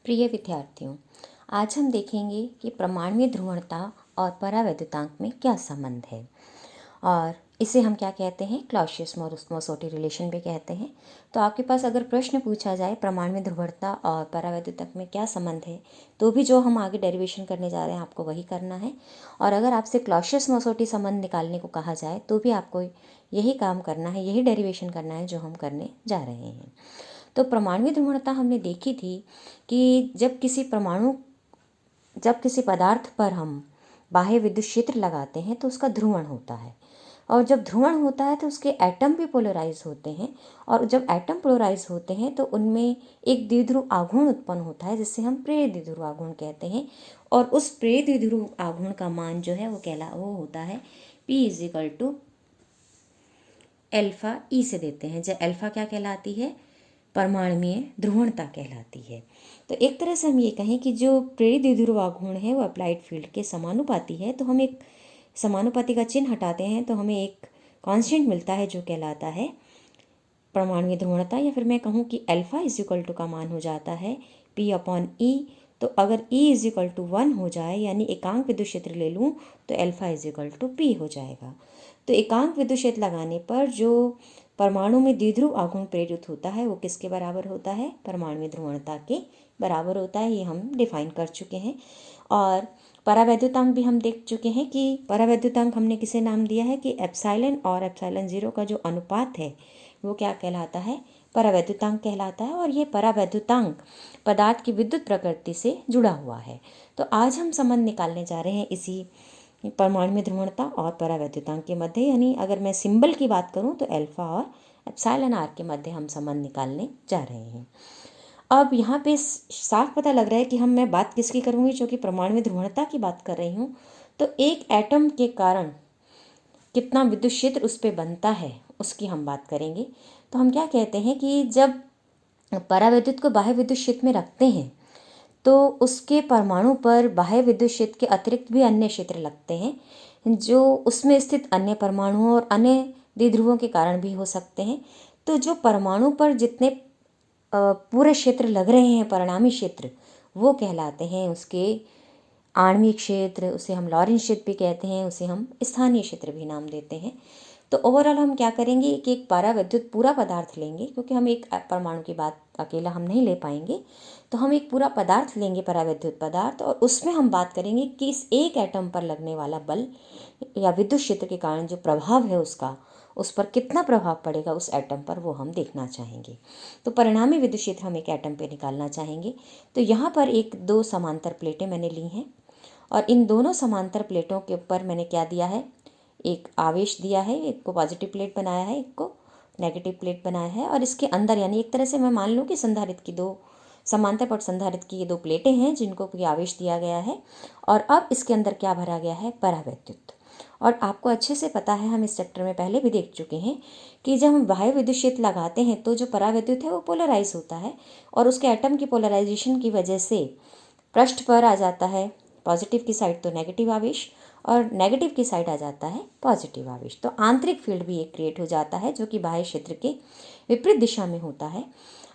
प्रिय विद्यार्थियों, आज हम देखेंगे कि परमाणुीय ध्रुवणता और परावैद्युतांक में क्या संबंध है और इसे हम क्या कहते हैं, क्लॉसियस-मोसोटी रिलेशन भी कहते हैं। तो आपके पास अगर प्रश्न पूछा जाए परमाणुीय ध्रुवणता और परावैद्युतांक में क्या संबंध है, तो भी जो हम आगे डेरिवेशन करने जा रहे हैं आपको वही करना है। और अगर आपसे क्लॉसियस-मोसोटी संबंध निकालने को कहा जाए तो भी आपको यही काम करना है, यही डेरिवेशन करना है जो हम करने जा रहे हैं। तो परमाणुीय ध्रुवणता हमने देखी थी कि जब किसी पदार्थ पर हम बाह्य विद्युत क्षेत्र लगाते हैं तो उसका ध्रुवण होता है, और जब ध्रुवण होता है तो उसके एटम भी पोलराइज होते हैं, और जब एटम पोलराइज होते हैं तो उनमें एक द्विध्रुव आघूर्ण उत्पन्न होता है जिससे हम प्रेरित द्विध्रुव आघूर्ण कहते हैं। और उस प्रेरित द्विध्रुव आघूर्ण का मान जो है वो होता है P = अल्फा ई से देते हैं, जब अल्फा क्या कहलाती है, परमाणुीय ध्रुवणता कहलाती है। तो एक तरह से हम ये कहें कि जो प्रेरित द्विध्रुव आघूर्ण है वो अप्लाइड फील्ड के समानुपाती है। तो हम एक समानुपाती का चिन्ह हटाते हैं तो हमें एक कांस्टेंट मिलता है जो कहलाता है परमाणुीय ध्रुवणता, या फिर मैं कहूँ कि अल्फा = का मान हो जाता है P/E। तो अगर E = 1 हो जाए, यानी एकांक विद्युत क्षेत्र ले लूँ, तो अल्फा = P हो जाएगा। तो एकांक विद्युत क्षेत्र लगाने पर जो परमाणु में द्विध्रुव आघूर्ण प्रेरित होता है वो किसके बराबर होता है, परमाणुीय ध्रुवणता के बराबर होता है। ये हम डिफाइन कर चुके हैं। और परावैद्युतांक भी हम देख चुके हैं कि परावैद्युतांक हमने किसे नाम दिया है कि एप्सिलॉन और एप्सिलॉन 0 का जो अनुपात है वो क्या कहलाता है, परावैद्युतांक कहलाता है। और ये परावैद्युतांक पदार्थ की विद्युत प्रकृति से जुड़ा हुआ है। तो आज हम संबंध निकालने जा रहे हैं इसी परमाणुीय ध्रुवणता और परावैद्युतांक के मध्य, यानी अगर मैं सिंबल की बात करूं तो अल्फा और एप्सिलॉन आर के मध्य हम संबंध निकालने जा रहे हैं। अब यहाँ पे साफ पता लग रहा है कि मैं बात किसकी करूँगी, जो कि परमाणुीय ध्रुवणता की बात कर रही हूँ। तो एक एटम के कारण कितना विद्युत क्षेत्र उस पर बनता है उसकी हम बात करेंगे। तो हम क्या कहते हैं कि जब परावैद्युत को बाह्य विद्युत क्षेत्र में रखते हैं तो उसके परमाणु पर बाह्य विद्युत क्षेत्र के अतिरिक्त भी अन्य क्षेत्र लगते हैं जो उसमें स्थित अन्य परमाणुओं और अन्य द्विध्रुवों के कारण भी हो सकते हैं। तो जो परमाणु पर जितने पूरे क्षेत्र लग रहे हैं, परिणामी क्षेत्र, वो कहलाते हैं उसके आणविक क्षेत्र। उसे हम लॉरेंट क्षेत्र भी कहते हैं, उसे हम स्थानीय क्षेत्र भी नाम देते हैं। तो ओवरऑल हम क्या करेंगे कि एक परावैद्युत पूरा पदार्थ लेंगे, क्योंकि हम एक परमाणु की बात अकेला हम नहीं ले पाएंगे। तो हम एक पूरा पदार्थ लेंगे, परावैद्युत पदार्थ, और उसमें हम बात करेंगे कि इस एक एटम पर लगने वाला बल या विद्युत क्षेत्र के कारण जो प्रभाव है उसका, उस पर कितना प्रभाव पड़ेगा उस एटम पर, वो हम देखना चाहेंगे। तो परिणामी विद्युत क्षेत्र हम एक एटम पे निकालना चाहेंगे। तो यहाँ पर दो समांतर प्लेटें मैंने ली हैं, और इन दोनों समांतर प्लेटों के ऊपर मैंने क्या दिया है, एक आवेश दिया है, एक को पॉजिटिव प्लेट बनाया है, एक को नेगेटिव प्लेट बनाया है। और इसके अंदर, यानी एक तरह से मैं मान लूँ कि संधारित्र की दो समांतर पट संधारित्र की ये दो प्लेटें हैं जिनको कोई आवेश दिया गया है, और अब इसके अंदर क्या भरा गया है, परावैद्युत। और आपको अच्छे से पता है, हम इस चैप्टर में पहले भी देख चुके हैं कि जब हम बाह्य विद्युत क्षेत्र लगाते हैं तो जो परावैद्युत है वो पोलराइज होता है, और उसके एटम की पोलराइजेशन की वजह से पृष्ठ पर आ जाता है पॉजिटिव की साइड तो नेगेटिव आवेश, और नेगेटिव की साइड आ जाता है पॉजिटिव आवेश। तो आंतरिक फील्ड भी एक क्रिएट हो जाता है जो कि बाह्य क्षेत्र के विपरीत दिशा में होता है।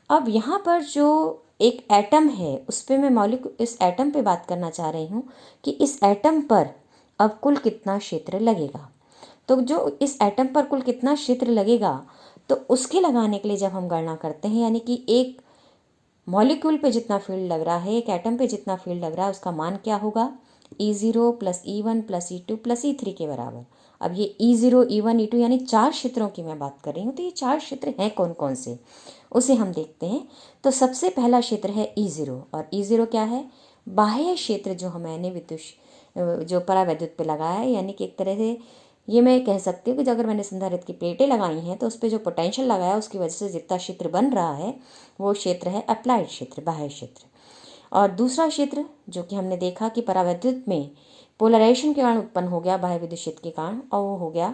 अब यहाँ पर जो एक एटम है उस पर मैं इस एटम पे बात करना चाह रही हूँ कि इस एटम पर अब कुल कितना क्षेत्र लगेगा। तो जो इस एटम पर कुल कितना क्षेत्र लगेगा, तो उसके लगाने के लिए जब हम गणना करते हैं, यानी कि एक मॉलिक्यूल पे जितना फील्ड लग रहा है, एक एटम पे जितना फील्ड लग रहा है, उसका मान क्या होगा, E0 + E1 + E2 + E3 के बराबर। अब ये E0, E1, E2 यानी 4 क्षेत्रों की मैं बात कर रही हूँ। तो ये 4 क्षेत्र हैं कौन कौन से, उसे हम देखते हैं। तो सबसे पहला क्षेत्र है E0, और E0 क्या है, बाह्य क्षेत्र जो मैंने जो परावैद्युत पे लगाया है। यानी कि एक तरह से ये मैं कह सकती हूँ कि अगर मैंने संधारित्र की प्लेटें लगाई हैं तो उस पर जो पोटेंशियल लगाया है उसकी वजह से जितना क्षेत्र बन रहा है वो क्षेत्र है अप्लाइड क्षेत्र, बाह्य क्षेत्र। और दूसरा क्षेत्र जो कि हमने देखा कि परावैद्युत में पोलराइजेशन के कारण उत्पन्न हो गया बाह्य विद्युत क्षेत्र के कारण, और वो हो गया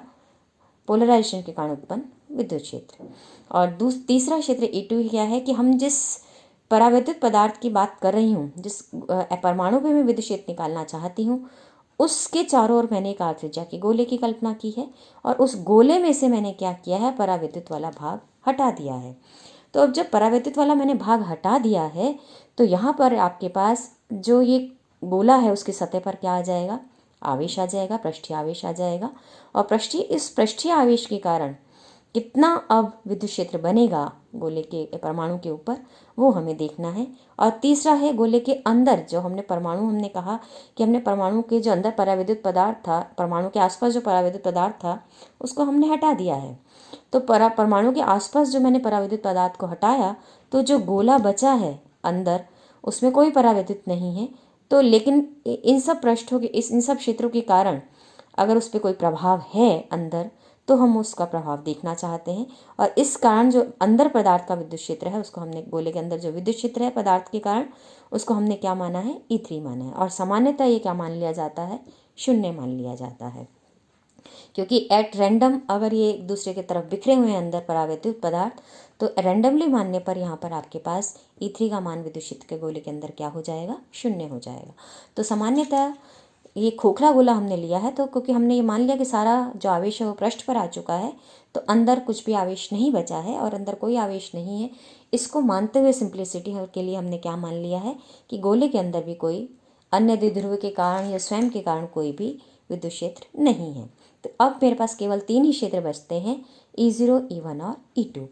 पोलराइजेशन के कारण उत्पन्न विद्युत क्षेत्र। और तीसरा क्षेत्र E2 क्या है कि हम जिस परावैद्युत पदार्थ की बात कर रही हूँ, जिस परमाणु पे मैं विद्युत क्षेत्र निकालना चाहती हूँ, उसके चारों ओर मैंने एक आर त्रिज्या के गोले की कल्पना की है, और उस गोले में से मैंने क्या किया है, परावैद्युत वाला भाग हटा दिया है। तो अब जब परावैद्युत वाला मैंने भाग हटा दिया है तो यहाँ पर आपके पास जो ये गोला है उसकी सतह पर क्या आ जाएगा, आवेश आ जाएगा, पृष्ठीय आवेश आ जाएगा। और इस पृष्ठीय आवेश के कारण कितना अब विद्युत क्षेत्र बनेगा गोले के परमाणु के ऊपर, वो हमें देखना है। और तीसरा है गोले के अंदर जो हमने कहा कि हमने परमाणु के जो अंदर पराविद्युत पदार्थ था, परमाणु के आसपास जो पराविद्युत पदार्थ था उसको हमने हटा दिया है। तो परमाणु के आसपास जो मैंने पराविद्युत पदार्थ को हटाया, तो जो गोला बचा है अंदर उसमें कोई पराविद्युत नहीं है। तो लेकिन इन सब पृष्ठों के इन सब क्षेत्रों के कारण अगर उस पर कोई प्रभाव है अंदर, तो हम उसका प्रभाव देखना चाहते हैं। और इस कारण जो अंदर पदार्थ का विद्युत क्षेत्र है उसको हमने, गोले के अंदर जो विद्युत क्षेत्र है पदार्थ के कारण, उसको हमने क्या माना है, E3 माना है। और सामान्यतः ये क्या मान लिया जाता है, 0 मान लिया जाता है, क्योंकि एट रैंडम अगर ये एक दूसरे की तरफ बिखरे हुए हैं अंदर पराविद्युत पदार्थ, तो रैंडमली मानने पर यहाँ पर आपके पास E3 का मान विद्युत क्षेत्र के गोले के अंदर क्या हो जाएगा, 0 हो जाएगा। तो सामान्यतः ये खोखला गोला हमने लिया है, तो क्योंकि हमने ये मान लिया कि सारा जो आवेश है वो पृष्ठ पर आ चुका है, तो अंदर कुछ भी आवेश नहीं बचा है और अंदर कोई आवेश नहीं है। इसको मानते हुए सिंप्लिसिटी के लिए हमने क्या मान लिया है कि गोले के अंदर भी कोई अन्य द्विध्रुव के कारण या स्वयं के कारण कोई भी विद्युत क्षेत्र नहीं है। तो अब मेरे पास केवल 3 ही क्षेत्र बचते हैं, E0, E1 और E2।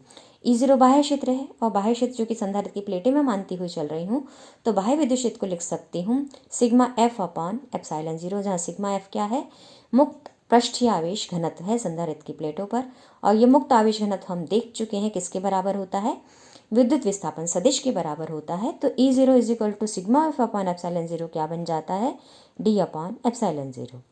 E0 बाह्य क्षेत्र है, और बाह्य क्षेत्र जो कि संधारित्र की प्लेटें में मानती हुई चल रही हूँ, तो बाह्य विद्युत क्षेत्र को लिख सकती हूँ सिग्मा F अपॉन एप्सिलॉन 0, जहाँ सिग्मा F क्या है, मुक्त पृष्ठीय आवेश घनत्व है संधारित्र की प्लेटों पर। और ये मुक्त आवेश घनत्व हम देख चुके हैं किसके बराबर होता है, विद्युत विस्थापन सदिश के बराबर होता है। तो E0 is equal to sigma F upon epsilon 0 क्या बन जाता है, D अपॉन एप्सिलॉन 0।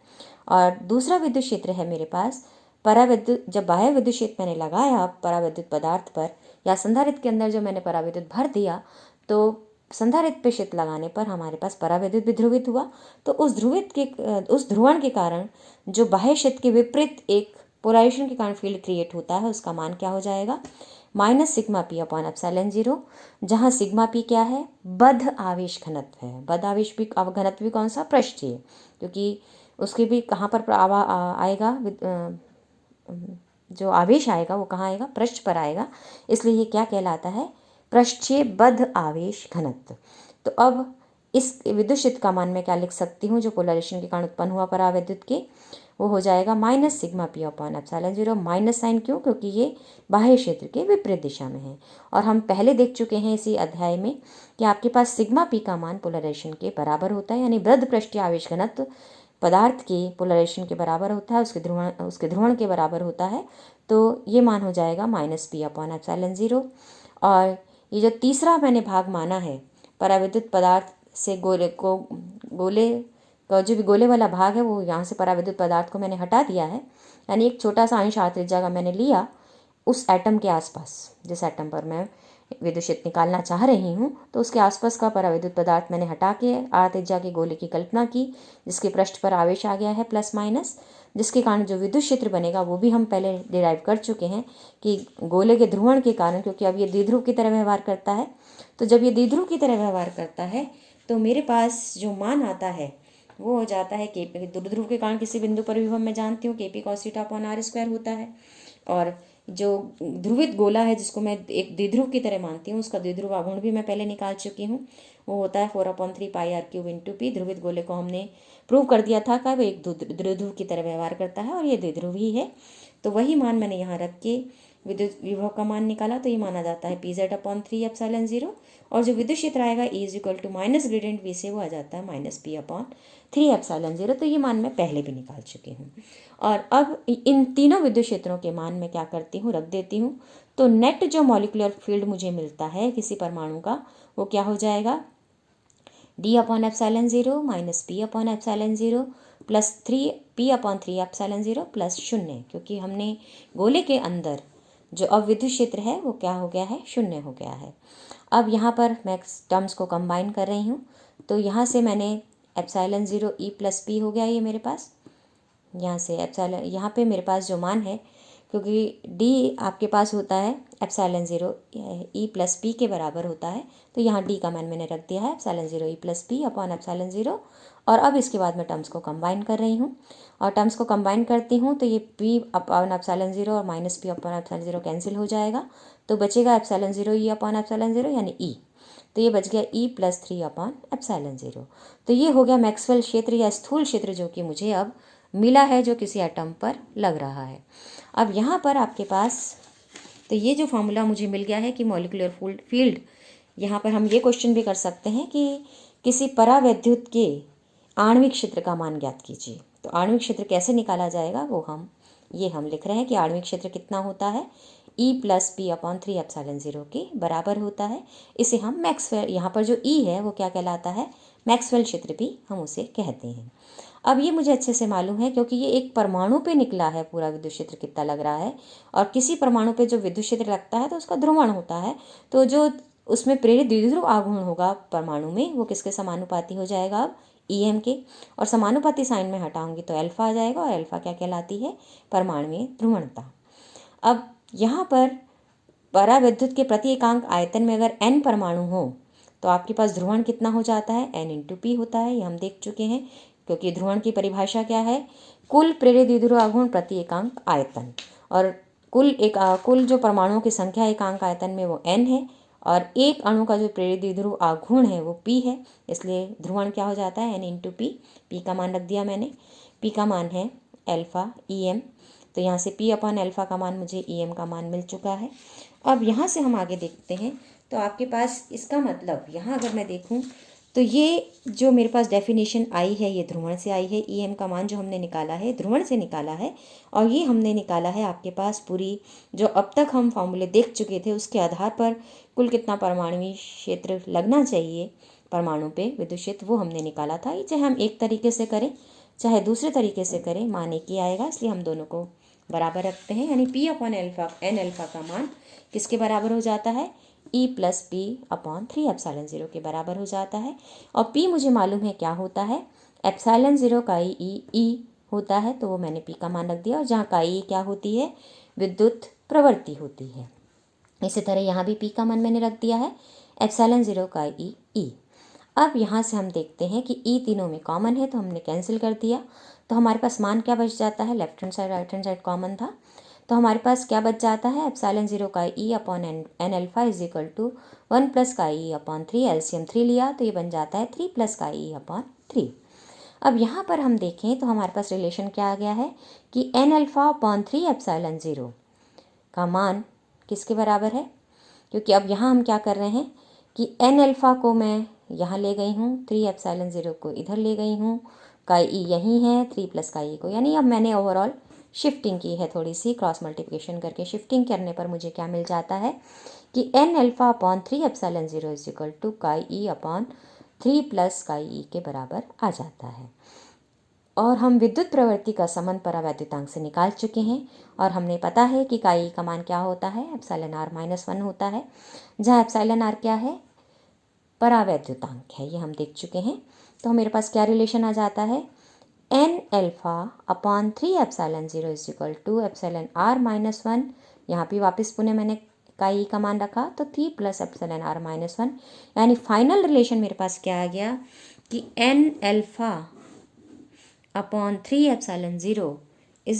और दूसरा विद्युत क्षेत्र है मेरे पास पराविद्युत, जब बाह्य विद्युत क्षेत्र मैंने लगाया पराविद्युत पदार्थ पर या संधारित्र के अंदर जो मैंने पराविद्युत भर दिया, तो संधारित्र पे क्षेत्र लगाने पर हमारे पास पराविद्युत भी ध्रुवित हुआ। तो उस ध्रुवण के कारण जो बाह्य क्षेत्र के विपरीत एक पोलराइजेशन के कारण फील्ड क्रिएट होता है, उसका मान क्या हो जाएगा, minus sigma P upon epsilon 0, जहाँ सिग्मा P क्या है, बद्ध आवेश घनत्व है। बद्ध आवेश भी घनत्व भी कौन सा, पृष्ठीय, क्योंकि उसके भी कहाँ पर आएगा, जो आवेश आएगा वो कहाँ आएगा, पृष्ठ पर आएगा, इसलिए ये क्या कहलाता है, पृष्ठीय बद्ध आवेश घनत्व। तो अब इस विद्युत क्षेत्र का मान मैं क्या लिख सकती हूँ, जो पोलराइजेशन के कारण उत्पन्न हुआ पराविद्युत के, वो हो जाएगा minus sigma P upon epsilon 0। Minus sign क्यों, क्योंकि ये बाह्य क्षेत्र के विपरीत दिशा में है। और हम पहले देख चुके हैं इसी अध्याय में कि आपके पास सिग्मा P का मान पोलराइजेशन के बराबर होता है, यानी बद्ध पृष्ठीय आवेश घनत्व पदार्थ के पोलराइजेशन के बराबर होता है, उसके ध्रुवण के बराबर होता है। तो ये मान हो जाएगा माइनस P अपॉन एप्सिलॉन 0। और ये जो तीसरा मैंने भाग माना है पराविद्युत पदार्थ से गोले का जो भी गोले वाला भाग है, वो यहाँ से पराविद्युत पदार्थ को मैंने हटा दिया है, यानी एक छोटा सा अंश आर त्रिज्या का मैंने लिया उस एटम के आसपास, जिस एटम पर मैं विद्युत क्षेत्र निकालना चाह रही हूँ, तो उसके आसपास का पराविद्युत पदार्थ मैंने हटा के आर त्रिज्या के गोले की कल्पना की, जिसके पृष्ठ पर आवेश आ गया है प्लस माइनस, जिसके कारण जो विद्युत क्षेत्र बनेगा वो भी हम पहले डिराइव कर चुके हैं कि गोले के ध्रुवण के कारण, क्योंकि अब ये द्विध्रुव की तरह व्यवहार करता है, तो जब ये द्विध्रुव की तरह व्यवहार करता है तो मेरे पास जो मान आता है वो हो जाता है केपी, ध्रुव के कारण किसी बिंदु पर विभव मैं जानती हूँ KP cos theta upon R square होता है। और जो ध्रुवित गोला है जिसको मैं एक द्विध्रुव की तरह मानती हूँ, उसका द्विध्रुव आघूर्ण भी मैं पहले निकाल चुकी हूँ, वो होता है 4/3 पाई R³ इंटू P। ध्रुवित गोले को हमने प्रूव कर दिया था कि वो एक द्विध्रुव की तरह व्यवहार करता है और ये द्विध्रुव ही है। तो वही मान मैंने यहाँ रख के विद्युत विभव का मान निकाला, तो ये माना जाता है PZ/3 एप्सिलॉन 0। और जो विद्युत क्षेत्र आएगा E is equal to minus gradient V से, वो आ जाता है माइनस P/3 एप्सिलॉन 0। तो ये मान मैं पहले भी निकाल चुकी हूँ। और अब इन तीनों विद्युत क्षेत्रों के मान मैं क्या करती हूँ, रख देती हूँ। तो नेट जो मॉलिक्यूलर फील्ड मुझे मिलता है किसी परमाणु का, वो क्या हो जाएगा, D/ε0 minus P/ε0 plus 3P/3 epsilon 0 plus 0, क्योंकि हमने गोले के अंदर जो अब विद्युत क्षेत्र है वो क्या हो गया है, 0 हो गया है। अब यहाँ पर मैं टर्म्स को कंबाइन कर रही हूँ, तो यहाँ से मैंने एप्सिलॉन 0 E प्लस P हो गया ये मेरे पास, यहाँ से एप्सिलॉन, यहाँ पे मेरे पास जो मान है, क्योंकि D आपके पास होता है एप्सिलॉन 0 E प्लस P के बराबर होता है, तो यहाँ D का मान मैंने रख दिया है epsilon 0 E plus P upon epsilon 0। और अब इसके बाद मैं टर्म्स को कंबाइन कर रही हूँ, और टर्म्स को कंबाइन करती हूँ तो ये P अपॉन एप्सिलॉन 0 और minus P upon epsilon 0 cancel हो जाएगा, तो बचेगा एप्सिलॉन 0 E अपॉन एप्सिलॉन 0 यानी E। तो ये बच गया E + 3/ε0। तो ये हो गया मैक्सवेल क्षेत्र या स्थूल क्षेत्र जो कि मुझे अब मिला है, जो किसी एटम पर लग रहा है। अब यहाँ पर आपके पास तो ये जो फार्मूला मुझे मिल गया है कि मॉलिक्यूलर फील्ड, यहाँ पर हम ये क्वेश्चन भी कर सकते हैं कि किसी परावैद्युत के आणविक क्षेत्र का मान ज्ञात कीजिए। तो आणविक क्षेत्र कैसे निकाला जाएगा वो हम लिख रहे हैं कि आणविक क्षेत्र कितना होता है, E + P/3/ε0 के बराबर होता है। इसे हम मैक्सवेल, यहाँ पर जो E है वो क्या कहलाता है, मैक्सवेल क्षेत्र भी हम उसे कहते हैं। अब ये मुझे अच्छे से मालूम है क्योंकि ये एक परमाणु पे निकला है, पूरा विद्युत क्षेत्र कितना लग रहा है, और किसी परमाणु पे जो विद्युत क्षेत्र लगता है तो उसका ध्रुवण होता है, तो जो उसमें प्रेरित द्विध्रुव आघूर्ण होगा परमाणु में वो किसके समानुपाती हो जाएगा, अब EM के। और समानुपाती साइन में हटाऊंगी तो अल्फा आ जाएगा, और अल्फा क्या कहलाती है, परमाणुीय ध्रुवणता। अब यहाँ पर परावैद्युत के प्रति एकांक आयतन में अगर n परमाणु हो तो आपके पास ध्रुवण कितना हो जाता है, n×p होता है। ये हम देख चुके हैं, क्योंकि ध्रुवण की परिभाषा क्या है, कुल प्रेरित द्विध्रुव आघूर्ण प्रति एकांक आयतन, और कुल जो परमाणुओं की संख्या एकांक आयतन में वो n है, और एक अणु का जो प्रेरित द्विध्रुव आघूर्ण है वो p है, इसलिए ध्रुवण क्या हो जाता है, n×p। p का मान रख दिया मैंने, p का मान है अल्फा EM, तो यहाँ से P/α का मान मुझे EM का मान मिल चुका है। अब यहाँ से हम आगे देखते हैं, तो आपके पास इसका मतलब यहाँ अगर मैं देखूँ तो ये जो मेरे पास डेफिनेशन आई है ये ध्रुवण से आई है, EM का मान जो हमने निकाला है ध्रुवण से निकाला है, और ये हमने निकाला है आपके पास पूरी जो अब तक हम फॉर्मूले देख चुके थे उसके आधार पर कुल कितना परमाणुवीय क्षेत्र लगना चाहिए परमाणु पे विद्युत क्षेत्र, वो हमने निकाला था। ये चाहे हम एक तरीके से करें चाहे दूसरे तरीके से करें, मान एक ही आएगा, इसलिए हम दोनों को बराबर रखते हैं, यानी P/n का मान किसके बराबर हो जाता है, E + P/3/ε0 के बराबर हो जाता है। और P मुझे मालूम है क्या होता है, ε0 का E होता है, तो वो मैंने P का मान रख दिया, और जहाँ का E क्या होती है, विद्युत प्रवृत्ति होती है। इसी तरह यहाँ भी P का मान मैंने रख दिया है, ε0 का E। अब यहाँ से हम देखते हैं कि E तीनों में कॉमन है, तो हमने कैंसिल कर दिया, तो हमारे पास मान क्या बच जाता है, left hand side right hand side common था, तो हमारे पास क्या बच जाता है, ε0 का E/n अल्फा = 1 + का E/3, एलसीएम 3 लिया तो ये बन जाता है 3 + का E/3। अब यहाँ पर हम देखें तो हमारे पास रिलेशन क्या आ गया है कि n∝/3/ε0 का मान किसके बराबर है, क्योंकि अब यहाँ हम क्या कर रहे हैं कि n∝ को मैं यहाँ ले गई हूँ, 3/ε0 को इधर ले गई हूँ, का E यहीं है, 3 + का E को, यानी अब मैंने ओवरऑल शिफ्टिंग की है, थोड़ी सी क्रॉस मल्टीप्लिकेशन करके शिफ्टिंग करने पर मुझे क्या मिल जाता है कि n∝/3/ε0 = का E/3 + का E के बराबर आ जाता है। और हम विद्युत प्रवृत्ति का संबंध परावैद्युतांक से निकाल चुके हैं, और हमने पता है कि का E का मान क्या होता है, εr-1 होता है, जहाँ εr क्या है, परावैद्युतांक है, ये हम देख चुके हैं। तो मेरे पास क्या रिलेशन आ जाता है, n∝/3/ε0 = εr-1, यहाँ भी वापस पुनः मैंने का E का मान रखा तो 3 + εr-1, यानी फाइनल रिलेशन मेरे पास क्या आ गया कि n∝/3/ε0 =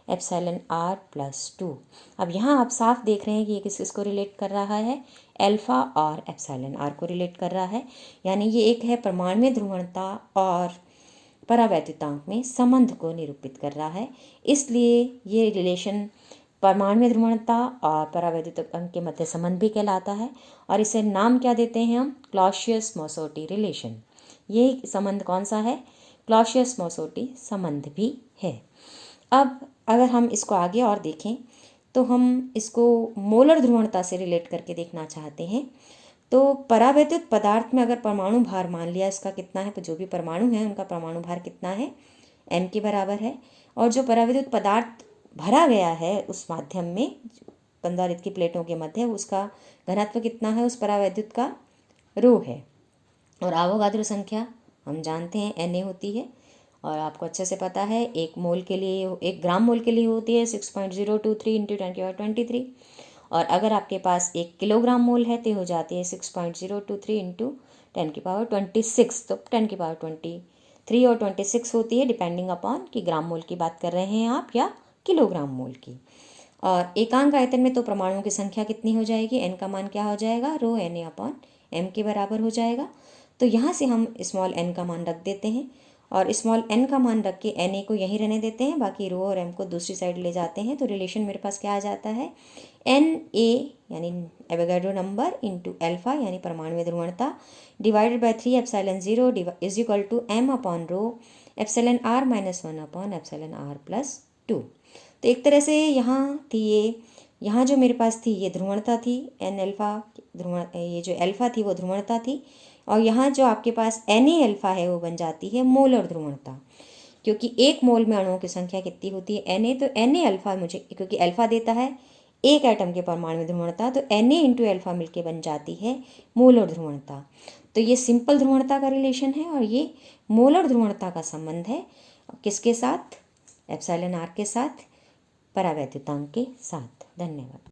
εr-1/εr+2। अब यहाँ आप साफ देख रहे हैं कि ये किसको रिलेट कर रहा है, अल्फा और εr को रिलेट कर रहा है, यानी ये एक है परमाणु ध्रुवणता और परावैद्युतांक में संबंध को निरूपित कर रहा है। इसलिए ये रिलेशन परमाणु ध्रुवणता और परावैद्युतांक के मध्य संबंध भी कहलाता है, और इसे नाम क्या देते हैं हम, क्लॉसियस-मोसोटी रिलेशन। ये संबंध कौन सा है, क्लॉसियस-मोसोटी संबंध भी है। अब अगर हम इसको आगे और देखें तो हम इसको मोलर ध्रुवणता से रिलेट करके देखना चाहते हैं। तो परावैद्युत पदार्थ में अगर परमाणु भार मान लिया इसका कितना है, तो जो भी परमाणु है उनका परमाणु भार कितना है, m के बराबर है, और जो परावैद्युत पदार्थ भरा गया है उस माध्यम में कंदारित की प्लेटों के मध्य, उसका घनत्व कितना है उस परावैद्युत का, रो है। और आवोगाद्रो संख्या हम जानते हैं Na होती है, और आपको अच्छे से पता है एक ग्राम मोल के लिए होती है 6.023 × 10⁻23, और अगर आपके पास 1 किलोग्राम मोल है तो हो जाती है 6.023 × 10⁻26, तो 10⁻23 और 26 होती है, डिपेंडिंग अपॉन कि ग्राम मोल की बात कर रहे हैं आप या किलोग्राम मोल की। और एकांक आयतन में तो परमाणुओं की संख्या कितनी हो जाएगी, एन का मान क्या हो जाएगा, रो एन ए अपॉन एम के बराबर हो जाएगा। तो यहाँ से हम स्मॉल एन का मान रख देते हैं और स्मॉल एन का मान रख के एन ए को यहीं रहने देते हैं, बाकी रो और एम को दूसरी साइड ले जाते हैं। तो रिलेशन मेरे पास क्या आ जाता है, एन ए यानी एवोगाड्रो नंबर इंटू एल्फा यानी परमाणु ध्रुवणता divided by 3 epsilon 0 is equal to M upon rho epsilon R minus 1 upon epsilon R plus 2। तो एक तरह से यहाँ थी यहाँ जो मेरे पास थी ये ध्रुवणता थी, एन एल्फा ये जो एल्फा थी वो ध्रुवणता थी, और यहाँ जो आपके पास एन ए एल्फा है वो बन जाती है मोलर ध्रुवणता, क्योंकि एक मोल में अणुओं की संख्या कितनी होती है, एन ए। तो एन ए अल्फा मुझे, क्योंकि अल्फा देता है एक एटम के परमाणु ध्रुवणता, तो एन ए इंटू एल्फा मिलके बन जाती है मोलर ध्रुवणता। तो ये सिंपल ध्रुवणता का रिलेशन है और ये मोलर ध्रुवणता का संबंध है किसके साथ, एप्सिलॉन आर के साथ, परावैद्युतांक के साथ। धन्यवाद।